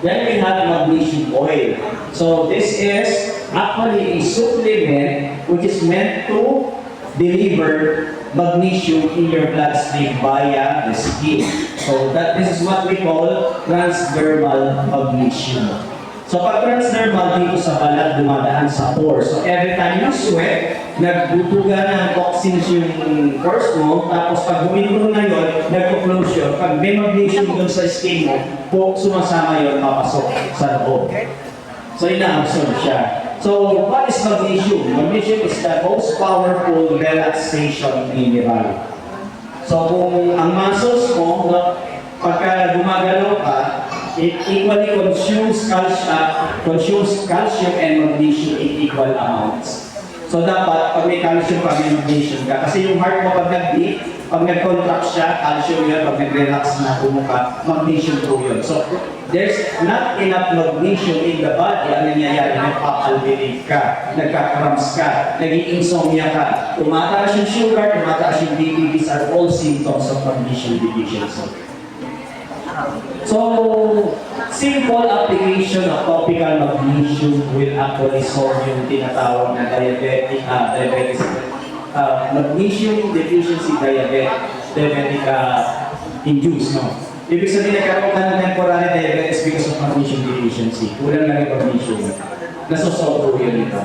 Then we have magnesium oil. So this is actually a supplement which is meant to deliver magnesium in your bloodstream via the skin. So this is what we call transdermal magnesium. So pag transdermal dito sa balat dumadaan sa pores. So every time you sweat, nagbubuga ng toxins yung pores mo, tapos pag bumibulong na yun, nagpo-close yun. Pag may magnesium doon sa skin mo, sumasama yun, papasok sa loob. So ina-absorb siya. So what is magnesium? Magnesium is the most powerful relaxation mineral. So kung ang muscles mo, pagka gumagalaw ka, it equally consumes calcium and magnesium in equal amounts. So dapat, pag may calcium ka, may magnesium ka. Kasi yung heart mo pag nag-beat, pag nag-contract siya, calcium yun. Pag nag-relax na ka, magnesium po yun. So there's not enough magnesium in the body. Ang nangyayari, nagpapalbinig ka, nagka-cramps ka, nag-insomnia ka, tumataas yung sugar, tumataas yung BP. These are all symptoms of magnesium deficiency. So, simple application of topical magnesium will actually solve yung tinatawag na diabetes, magnesium deficiency diabetic induced, no? Ibig sabihin nagkaroon ka ng temporary diabetes because of magnesium deficiency. Kulang lang yung magnesium. Nasosolve yun ito.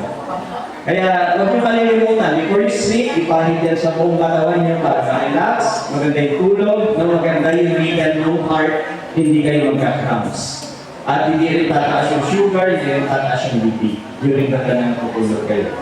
Kaya, huwag nyo kalilimutan, before you sleep, ipahid yan sa buong katawan nyo para relax, maganda yung tulog, maganda yung vegan, no heart, hindi kayo magka-cramps. At hindi rin tataas yung sugar, hindi rin tataas yung BP during the time na tutulog kayo.